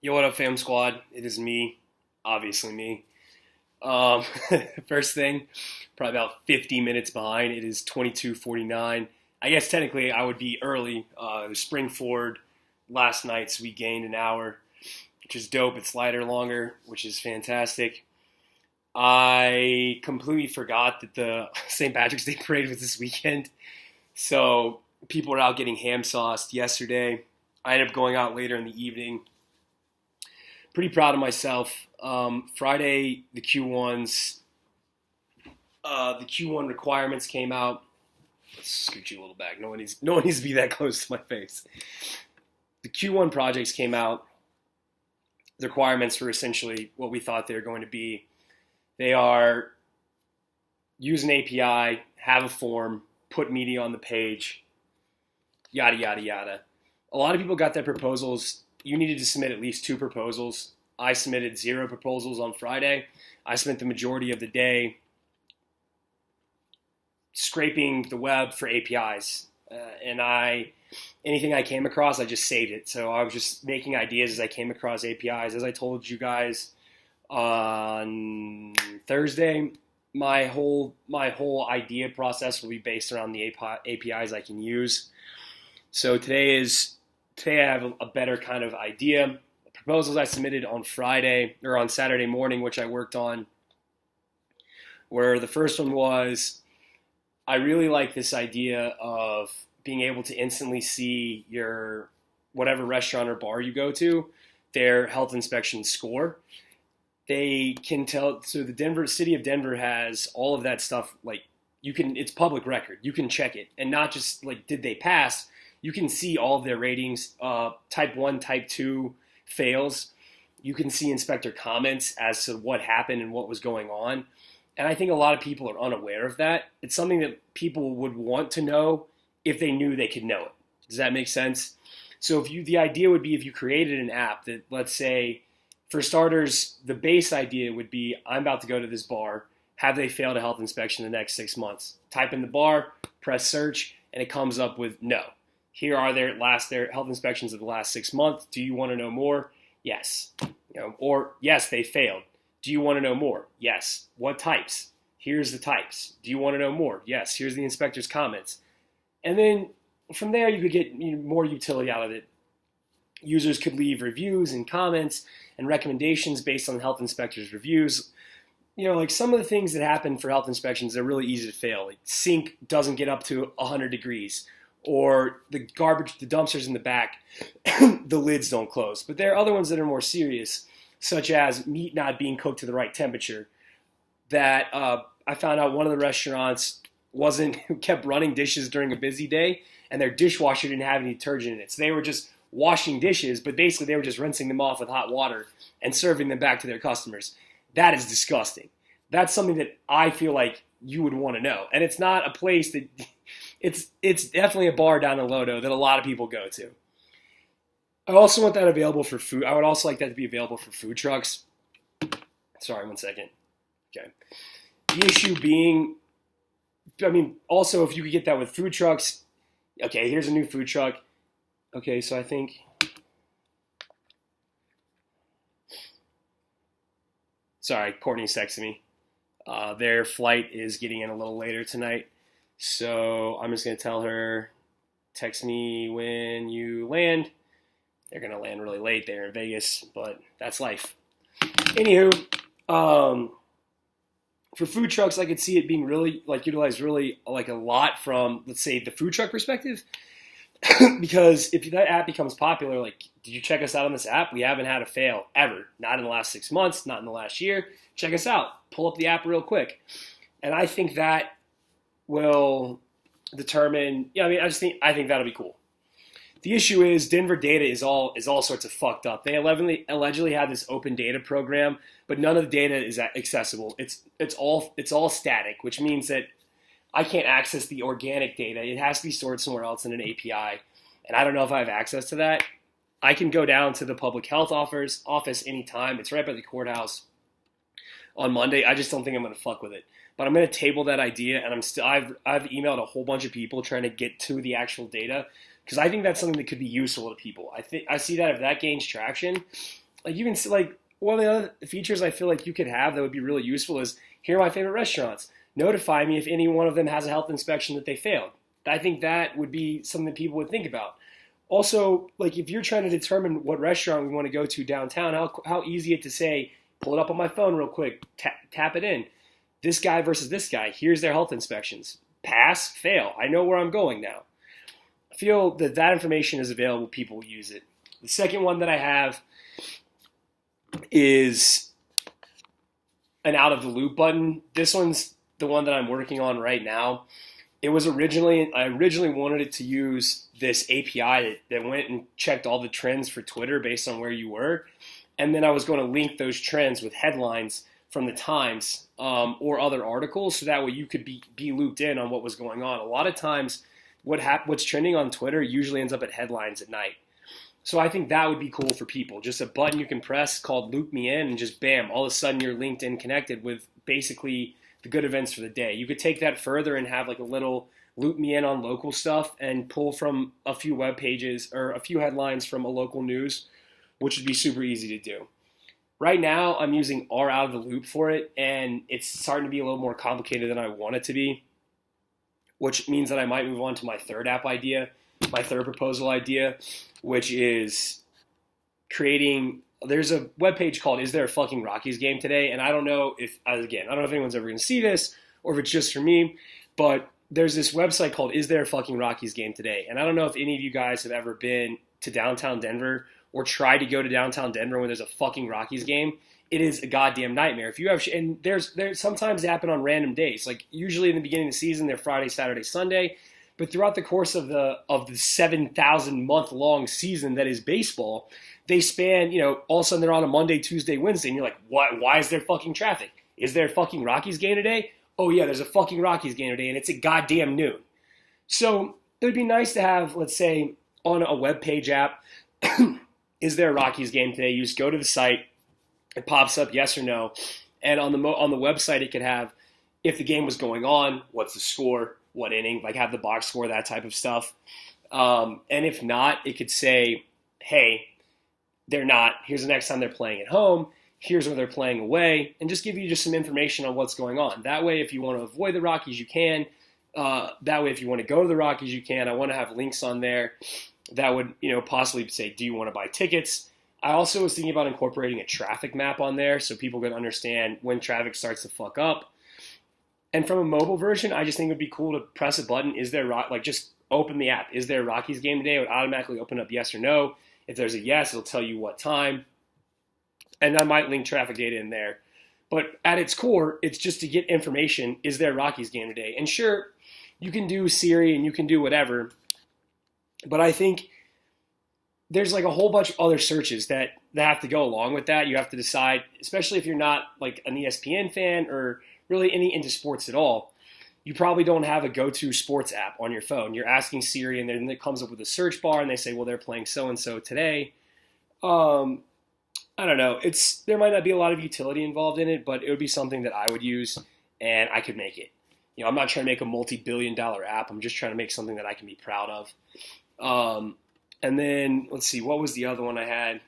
Yo, what up, fam squad? It is me, obviously me. First thing, probably about 50 minutes behind. It is 22:49. I guess technically I would be early. The spring forward last night, so we gained an hour, which is dope. It's lighter, longer, which is fantastic. I completely forgot that the St. Patrick's Day parade was this weekend, so people were out getting ham sauced yesterday. I ended up going out later in the evening. Pretty proud of myself. Friday, the Q1 requirements came out. Let's scoot you a little back. No one needs to be that close to my face. The Q1 projects came out. The requirements were essentially what we thought they were going to be. They are use an API, have a form, put media on the page, yada, yada, yada. A lot of people got their proposals. You needed to submit at least 2 proposals. I submitted 0 proposals on Friday. I spent the majority of the day scraping the web for APIs. Anything I came across, I just saved it. So I was just making ideas as I came across APIs. As I told you guys on Thursday, my whole idea process will be based around the APIs I can use. So today I have a better kind of idea. The proposals I submitted on Friday or on Saturday morning, which I worked on, where the first one was, I really like this idea of being able to instantly see your whatever restaurant or bar you go to, their health inspection score. They can tell, so the city of Denver has all of that stuff, it's public record. You can check it, and not just did they pass. You can see all of their ratings, type 1, type 2 fails. You can see inspector comments as to what happened and what was going on. And I think a lot of people are unaware of that. It's something that people would want to know if they knew they could know it. Does that make sense? So the idea would be if you created an app that, let's say, for starters, the base idea would be, I'm about to go to this bar. Have they failed a health inspection in the next 6 months? Type in the bar, press search, and it comes up with no. Here are their health inspections of the last 6 months. Do you want to know more? Yes. Or yes, they failed. Do you want to know more? Yes. What types? Here's the types. Do you want to know more? Yes. Here's the inspector's comments. And then from there, you could get more utility out of it. Users could leave reviews and comments and recommendations based on the health inspector's reviews. Some of the things that happen for health inspections, they're really easy to fail. Sink doesn't get up to 100 degrees. Or the dumpsters in the back, the lids don't close. But there are other ones that are more serious, such as meat not being cooked to the right temperature. That I found out one of the restaurants kept running dishes during a busy day, and their dishwasher didn't have any detergent in it. So they were just washing dishes, but basically they were just rinsing them off with hot water and serving them back to their customers. That is disgusting. That's something that I feel like you would want to know. And it's not a place that... It's definitely a bar down in Lodo that a lot of people go to. I also want that available for food. I would also like that to be available for food trucks. Sorry, 1 second. Okay. The issue being, also if you could get that with food trucks. Okay, here's a new food truck. Okay, so I think... Sorry, Courtney's texting me. Their flight is getting in a little later tonight. So I'm just going to tell her, text me when you land. They're going to land really late there in Vegas, but that's life. Anywho, for food trucks, I could see it being really, utilized really, a lot from, let's say, the food truck perspective. Because if that app becomes popular, did you check us out on this app? We haven't had a fail, ever. Not in the last 6 months, not in the last year. Check us out. Pull up the app real quick. And I think that will determine. I think that'll be cool. The issue is Denver data is all sorts of fucked up. They allegedly have this open data program, but none of the data is accessible. It's all static, which means that I can't access the organic data. It has to be stored somewhere else in an API, and I don't know if I have access to that. I can go down to the public health office anytime. It's right by the courthouse on Monday. I just don't think I'm going to fuck with it. But I'm going to table that idea, and I've emailed a whole bunch of people trying to get to the actual data, because I think that's something that could be useful to people. I see that if that gains traction, like you can see, like one of the other features I feel like you could have that would be really useful is here are my favorite restaurants. Notify me if any one of them has a health inspection that they failed. I think that would be something that people would think about. Also, like if you're trying to determine what restaurant we want to go to downtown, how easy it to say, pull it up on my phone real quick, tap it in. This guy versus this guy, here's their health inspections. Pass, fail. I know where I'm going now. I feel that that information is available. People use it. The second one that I have is an out of the loop button. This one's the one that I'm working on right now. I originally wanted it to use this API that went and checked all the trends for Twitter based on where you were. And then I was going to link those trends with headlines from the Times or other articles, so that way you could be looped in on what was going on. A lot of times what's trending on Twitter usually ends up at headlines at night. So I think that would be cool for people. Just a button you can press called Loop Me In, and just bam, all of a sudden you're linked in, connected with basically the good events for the day. You could take that further and have like a little Loop Me In on local stuff and pull from a few web pages or a few headlines from a local news, which would be super easy to do. Right now, I'm using R out of the loop for it, and it's starting to be a little more complicated than I want it to be, which means that I might move on to my third app idea, my third proposal idea, which is creating. There's a webpage called "Is There a Fucking Rockies Game Today?" And I don't know if anyone's ever going to see this or if it's just for me, but there's this website called "Is There a Fucking Rockies Game Today?" And I don't know if any of you guys have ever been to downtown Denver or tried to go to downtown Denver when there's a fucking Rockies game. It is a goddamn nightmare. If you have, and there's sometimes they happen on random days. Like usually in the beginning of the season, they're Friday, Saturday, Sunday. But throughout the course of the 7,000 month long season that is baseball, they span, all of a sudden they're on a Monday, Tuesday, Wednesday, and you're like, why is there fucking traffic? Is there a fucking Rockies game today? Oh yeah, there's a fucking Rockies game today, and it's at goddamn noon. So it would be nice to have, let's say, on a web page app, is there a Rockies game today? You just go to the site, it pops up yes or no, and on the website it could have if the game was going on, what's the score, what inning, like have the box score, that type of stuff. And if not, it could say, hey, they're not. Here's the next time they're playing at home. Here's where they're playing away, and just give you just some information on what's going on. That way, if you want to avoid the Rockies, you can. That way, if you want to go to the Rockies, you can. I want to have links on there that would, possibly say, do you want to buy tickets? I also was thinking about incorporating a traffic map on there so people can understand when traffic starts to fuck up. And from a mobile version, I just think it would be cool to press a button. Just open the app. Is there a Rockies game today? It would automatically open up yes or no. If there's a yes, it'll tell you what time. And I might link traffic data in there. But at its core, it's just to get information. Is there a Rockies game today? And sure, you can do Siri and you can do whatever. But I think there's like a whole bunch of other searches that have to go along with that. You have to decide, especially if you're not like an ESPN fan or really any into sports at all, you probably don't have a go-to sports app on your phone. You're asking Siri, and then it comes up with a search bar, and they say, well, they're playing so-and-so today. I don't know. There might not be a lot of utility involved in it, but it would be something that I would use, and I could make it. I'm not trying to make a multi-billion-dollar app. I'm just trying to make something that I can be proud of. And then, let's see, what was the other one I had?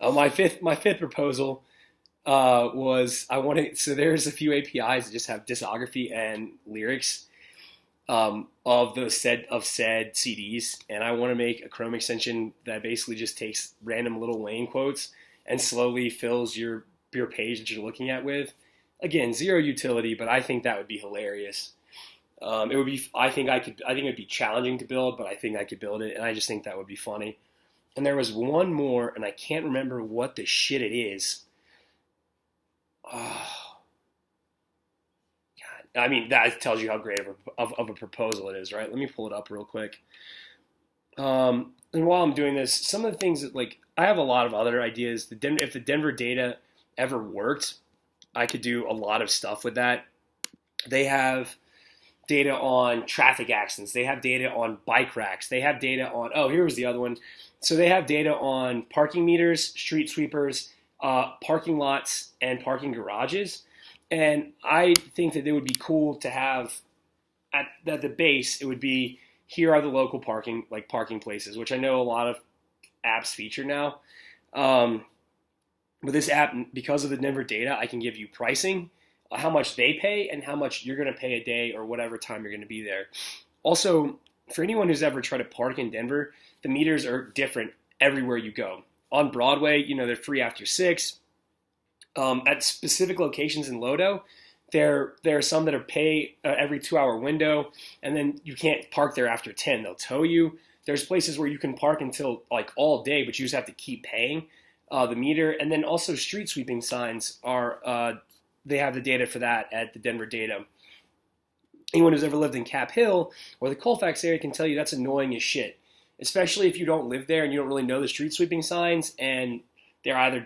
My fifth proposal was so there's a few APIs that just have discography and lyrics of said CDs, and I want to make a Chrome extension that basically just takes random Lil Wayne quotes and slowly fills your page that you're looking at with. Again, zero utility, but I think that would be hilarious. It would be. I think it would be challenging to build, but I think I could build it, and I just think that would be funny. And there was one more, and I can't remember what the shit it is. Oh, God. I mean, that tells you how great of a proposal it is, right? Let me pull it up real quick. And while I'm doing this, some of the things that, I have a lot of other ideas. If the Denver data ever worked, I could do a lot of stuff with that. They have data on traffic accidents. They have data on bike racks. They have data on, here was the other one. So they have data on parking meters, street sweepers, parking lots, and parking garages. And I think that it would be cool to have at the base, it would be, here are the local parking places, which I know a lot of app's feature now. Um, with this app, because of the Denver data, I can give you pricing, how much they pay, and how much you're going to pay a day or whatever time you're going to be there. Also, for anyone who's ever tried to park in Denver, the meters are different everywhere you go. On Broadway, they're free after 6. At specific locations in Lodo, there are some that are pay every 2-hour window, and then you can't park there after 10. They'll tow you. There's places where you can park until like all day, but you just have to keep paying the meter. And then also street sweeping signs are they have the data for that at the Denver data. Anyone who's ever lived in Cap Hill or the Colfax area can tell you that's annoying as shit, especially if you don't live there and you don't really know the street sweeping signs, and they're either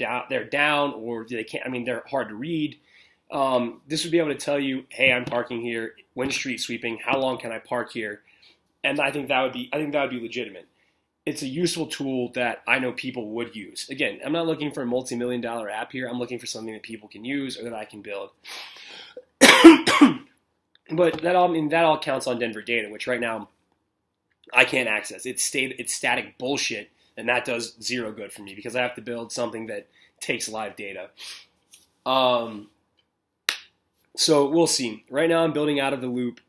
down or they can't. I mean, they're hard to read. This would be able to tell you, hey, I'm parking here. When street sweeping, how long can I park here? And I think that would be legitimate. It's a useful tool that I know people would use. Again, I'm not looking for a multi-million-dollar app here. I'm looking for something that people can use or that I can build. But that all counts on Denver data, which right now I can't access. It's static bullshit, and that does zero good for me because I have to build something that takes live data. So we'll see. Right now I'm building out of the loop,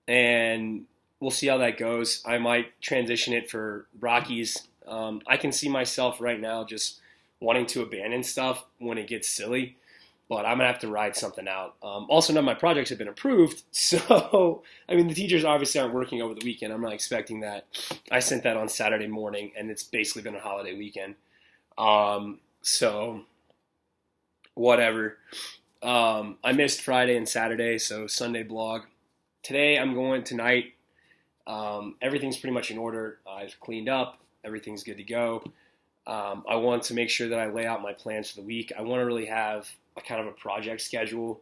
and we'll see how that goes. I might transition it for Rockies. I can see myself right now just wanting to abandon stuff when it gets silly, but I'm going to have to ride something out. Also, none of my projects have been approved, so, the teachers obviously aren't working over the weekend. I'm not expecting that. I sent that on Saturday morning, and it's basically been a holiday weekend. So, whatever. I missed Friday and Saturday, so Sunday blog. Tonight, everything's pretty much in order. I've cleaned up. Everything's good to go. I want to make sure that I lay out my plans for the week. I want to really have a kind of a project schedule.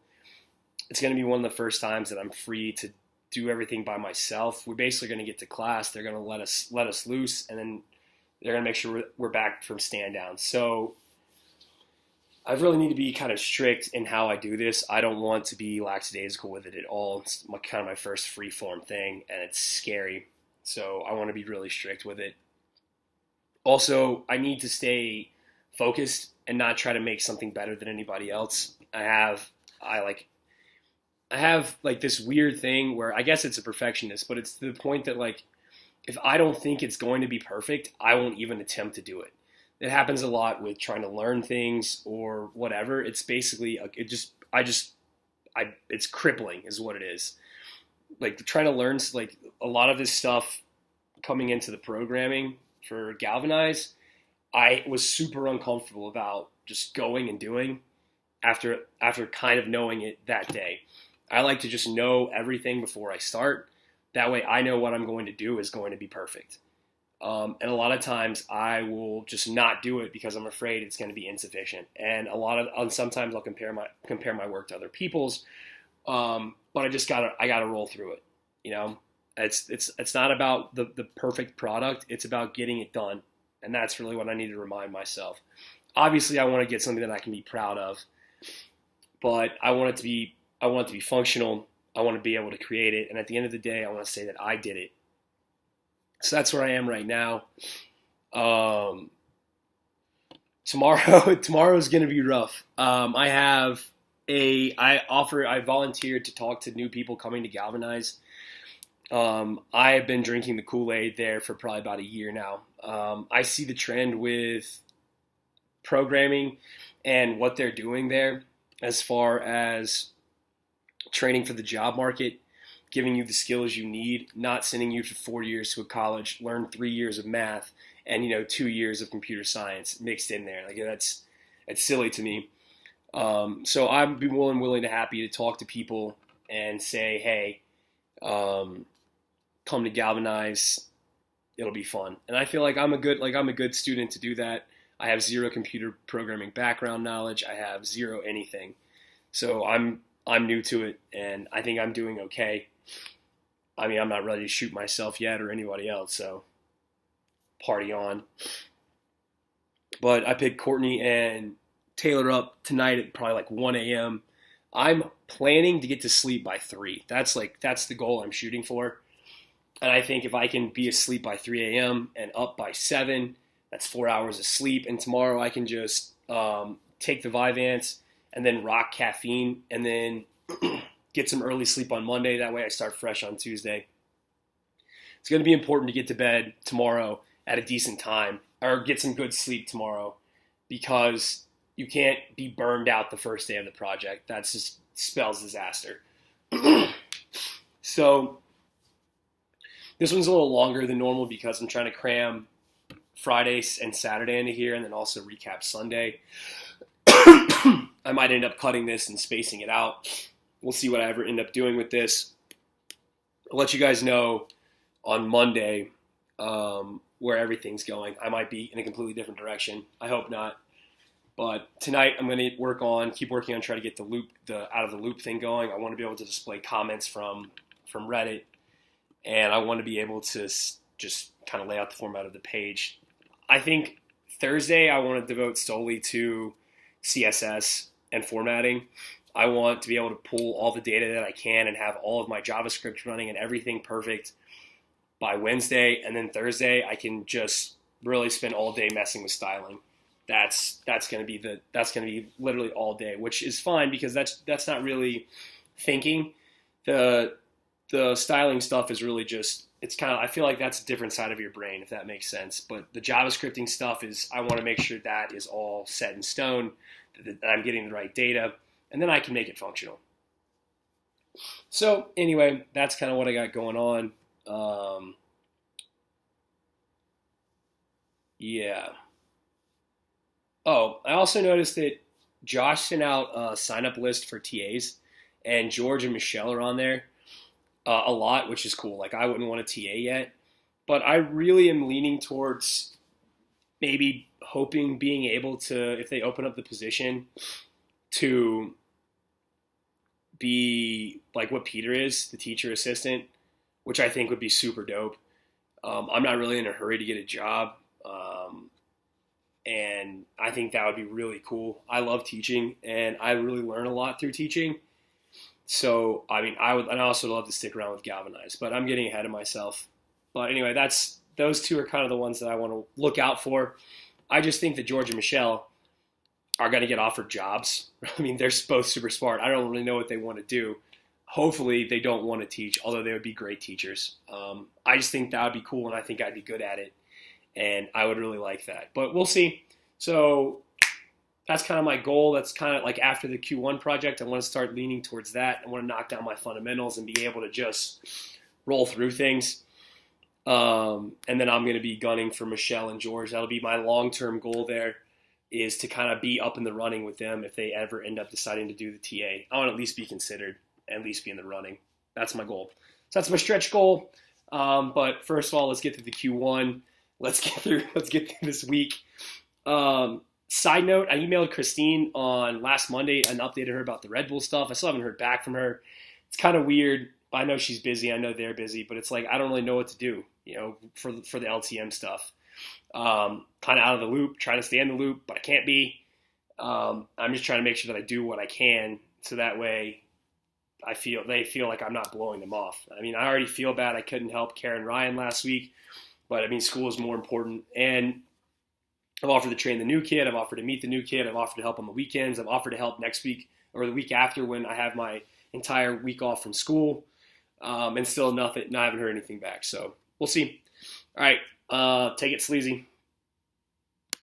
It's going to be one of the first times that I'm free to do everything by myself. We're basically going to get to class. They're going to let us loose, and then they're going to make sure we're back from stand down. So I really need to be kind of strict in how I do this. I don't want to be lackadaisical with it at all. It's kind of my first free form thing, and it's scary. So I want to be really strict with it. Also, I need to stay focused and not try to make something better than anybody else. I have this weird thing where I guess it's a perfectionist, but it's to the point that if I don't think it's going to be perfect, I won't even attempt to do it. It happens a lot with trying to learn things or whatever. It's basically it's crippling is what it is. Trying to learn a lot of this stuff coming into the programming for Galvanize, I was super uncomfortable about just going and doing after kind of knowing it that day. I like to just know everything before I start. That way I know what I'm going to do is going to be perfect. And a lot of times I will just not do it because I'm afraid it's going to be insufficient. And sometimes I'll compare my work to other people's. But I gotta roll through it. It's not about the perfect product. It's about getting it done. And that's really what I need to remind myself. Obviously I want to get something that I can be proud of, but I want it to be functional. I want to be able to create it. And at the end of the day, I want to say that I did it. So that's where I am right now. Tomorrow is going to be rough. I volunteered to talk to new people coming to Galvanize. I have been drinking the Kool-Aid there for probably about a year now. I see the trend with programming and what they're doing there as far as training for the job market, giving you the skills you need, not sending you for 4 years to a college, learn 3 years of math, and 2 years of computer science mixed in there. That's silly to me. So I'd be willing to happy to talk to people and say, hey, come to Galvanize, it'll be fun. And I feel like I'm a good student to do that. I have zero computer programming background knowledge. I have zero anything. So I'm new to it, and I think I'm doing okay. I'm not ready to shoot myself yet or anybody else, so party on. But I picked Courtney and Taylor up tonight at probably 1 a.m. I'm planning to get to sleep by 3. That's the goal I'm shooting for. And I think if I can be asleep by 3 a.m. and up by 7, That's 4 hours of sleep. And tomorrow I can just take the Vyvanse and then rock caffeine and then get some early sleep on Monday. That way I start fresh on Tuesday. It's going to be important to get to bed tomorrow at a decent time or get some good sleep tomorrow because you can't be burned out the first day of the project. That just spells disaster. So this one's a little longer than normal because I'm trying to cram Friday and Saturday into here and then also recap Sunday. I might end up cutting this and spacing it out. We'll see what I ever end up doing with this. I'll let you guys know on Monday where everything's going. I might be in a completely different direction. I hope not. But tonight I'm going to keep working on trying to get the out of the loop thing going. I want to be able to display comments from Reddit, and I want to be able to just kind of lay out the format of the page. I think Thursday I want to devote solely to CSS and formatting. I want to be able to pull all the data that I can and have all of my JavaScript running and everything perfect by Wednesday, and then Thursday I can just really spend all day messing with styling. That's going to be literally all day, which is fine because that's not really thinking. The styling stuff is really just, it's kind of, I feel like that's a different side of your brain, if that makes sense. But the JavaScripting stuff is, I want to make sure that is all set in stone, that I'm getting the right data, and then I can make it functional. So anyway, that's kind of what I got going on. Yeah. Oh, I also noticed that Josh sent out a sign-up list for TAs, and George and Michelle are on there a lot, which is cool. Like, I wouldn't want a TA yet, but I really am leaning towards maybe hoping being able to, if they open up the position, to be like what Peter is, the teacher assistant, which I think would be super dope. I'm not really in a hurry to get a job. And I think that would be really cool. I love teaching, and I really learn a lot through teaching. So, I mean, I also love to stick around with Galvanize, but I'm getting ahead of myself. But anyway, those two are kind of the ones that I want to look out for. I just think that George and Michelle are going to get offered jobs. I mean, they're both super smart. I don't really know what they want to do. Hopefully, they don't want to teach, although they would be great teachers. I just think that would be cool, and I think I'd be good at it. And I would really like that. But we'll see. So that's kind of my goal. That's kind of like after the Q1 project, I want to start leaning towards that. I want to knock down my fundamentals and be able to just roll through things. And then I'm going to be gunning for Michelle and George. That'll be my long-term goal there, is to kind of be up in the running with them if they ever end up deciding to do the TA. I want to at least be considered, at least be in the running. That's my goal. So that's my stretch goal. But first of all, let's get through the Q1. Let's get through this week. Side note, I emailed Christine on last Monday and updated her about the Red Bull stuff. I still haven't heard back from her. It's kind of weird. I know she's busy. I know they're busy, but it's like I don't really know what to do, for the LTM stuff. Kind of out of the loop, trying to stay in the loop, but I can't be. I'm just trying to make sure that I do what I can, so that way they feel like I'm not blowing them off. I mean, I already feel bad I couldn't help Karen Ryan last week. But, I mean, school is more important. And I've offered to train the new kid. I've offered to meet the new kid. I've offered to help on the weekends. I've offered to help next week or the week after when I have my entire week off from school. And still I haven't heard anything back. So we'll see. All right. Take it sleazy.